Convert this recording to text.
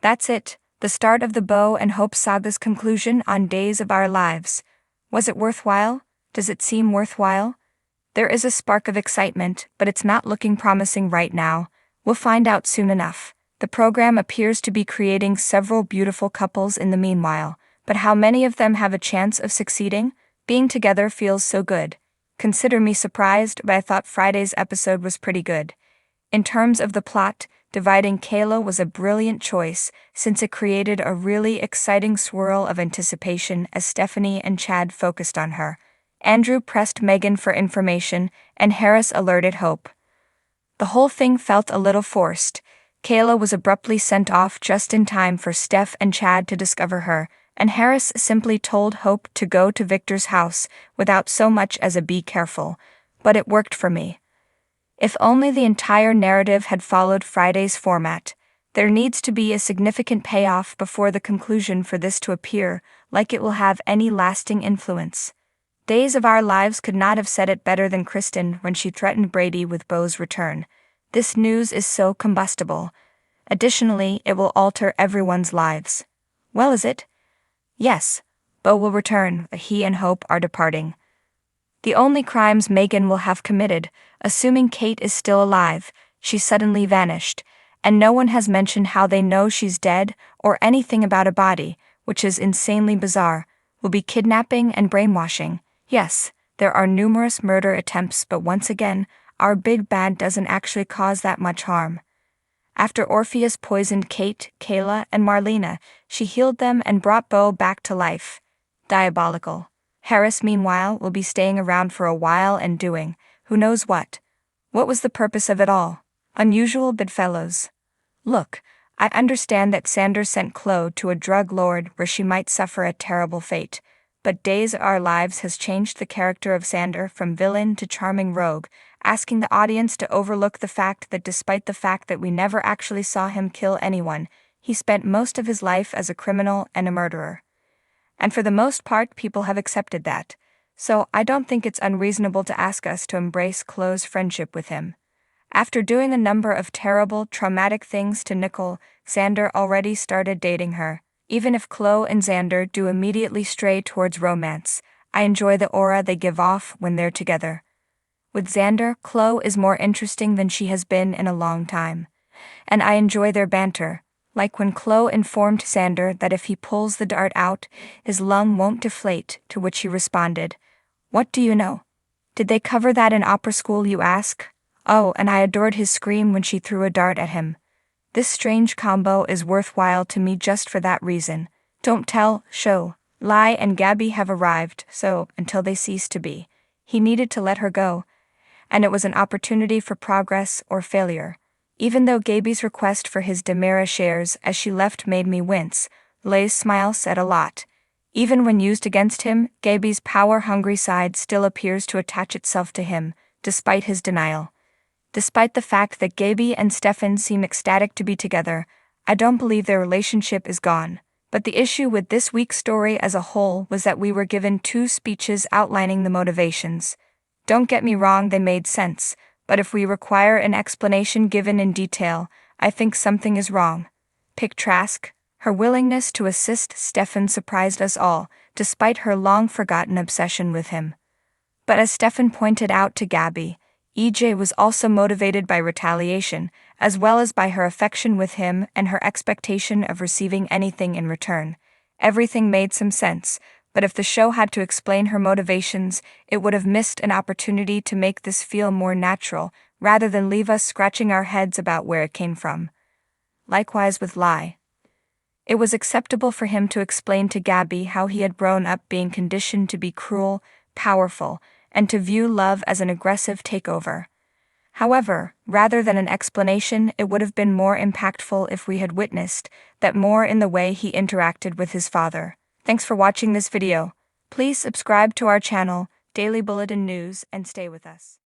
That's it, the start of the Bo and Hope saga's conclusion on Days of Our Lives. Was it worthwhile? Does it seem worthwhile? There is a spark of excitement, but it's not looking promising right now. We'll find out soon enough. The program appears to be creating several beautiful couples in the meanwhile, but how many of them have a chance of succeeding? Being together feels so good. Consider me surprised, but I thought Friday's episode was pretty good. In terms of the plot, dividing Kayla was a brilliant choice, since it created a really exciting swirl of anticipation as Stephanie and Chad focused on her. Andrew pressed Megan for information, and Harris alerted Hope. The whole thing felt a little forced. Kayla was abruptly sent off just in time for Steph and Chad to discover her, and Harris simply told Hope to go to Victor's house without so much as a "be careful," but it worked for me. If only the entire narrative had followed Friday's format. There needs to be a significant payoff before the conclusion for this to appear like it will have any lasting influence. Days of Our Lives could not have said it better than Kristen when she threatened Brady with Bo's return. This news is so combustible. Additionally, it will alter everyone's lives. Well, is it? Yes, Bo will return, but he and Hope are departing. The only crimes Megan will have committed, assuming Kate is still alive, she suddenly vanished, and no one has mentioned how they know she's dead or anything about a body, which is insanely bizarre, will be kidnapping and brainwashing. Yes, there are numerous murder attempts, but once again, our big bad doesn't actually cause that much harm. After Orpheus poisoned Kate, Kayla, and Marlena, she healed them and brought Bo back to life. Diabolical. Harris, meanwhile, will be staying around for a while and doing who knows what. What was the purpose of it all? Unusual bedfellows. Look, I understand that Sanders sent Chloe to a drug lord where she might suffer a terrible fate, but Days of Our Lives has changed the character of Sander from villain to charming rogue, asking the audience to overlook the fact that despite the fact that we never actually saw him kill anyone, he spent most of his life as a criminal and a murderer. And for the most part, people have accepted that. So I don't think it's unreasonable to ask us to embrace Chloe's friendship with him. After doing a number of terrible, traumatic things to Nicole, Xander already started dating her. Even if Chloe and Xander do immediately stray towards romance, I enjoy the aura they give off when they're together. With Xander, Chloe is more interesting than she has been in a long time. And I enjoy their banter, like when Chloe informed Xander that if he pulls the dart out, his lung won't deflate, to which he responded, "What do you know? Did they cover that in opera school, you ask?" Oh, and I adored his scream when she threw a dart at him. This strange combo is worthwhile to me just for that reason. Don't tell, show. Lai and Gabby have arrived, so, until they cease to be, he needed to let her go. And it was an opportunity for progress or failure. Even though Gaby's request for his Demira shares as she left made me wince, Lay's smile said a lot. Even when used against him, Gaby's power-hungry side still appears to attach itself to him, despite his denial. Despite the fact that Gaby and Stefan seem ecstatic to be together, I don't believe their relationship is gone. But the issue with this week's story as a whole was that we were given 2 speeches outlining the motivations. Don't get me wrong, they made sense, but if we require an explanation given in detail, I think something is wrong. Pick Trask. Her willingness to assist Stefan surprised us all, despite her long-forgotten obsession with him. But as Stefan pointed out to Gabby, EJ was also motivated by retaliation, as well as by her affection with him and her expectation of receiving anything in return. Everything made some sense, but if the show had to explain her motivations, it would have missed an opportunity to make this feel more natural, rather than leave us scratching our heads about where it came from. Likewise with Lai. It was acceptable for him to explain to Gabby how he had grown up being conditioned to be cruel, powerful, and to view love as an aggressive takeover. However, rather than an explanation, it would have been more impactful if we had witnessed that more in the way he interacted with his father. Thanks for watching this video. Please subscribe to our channel, Daily Bulletin News, and stay with us.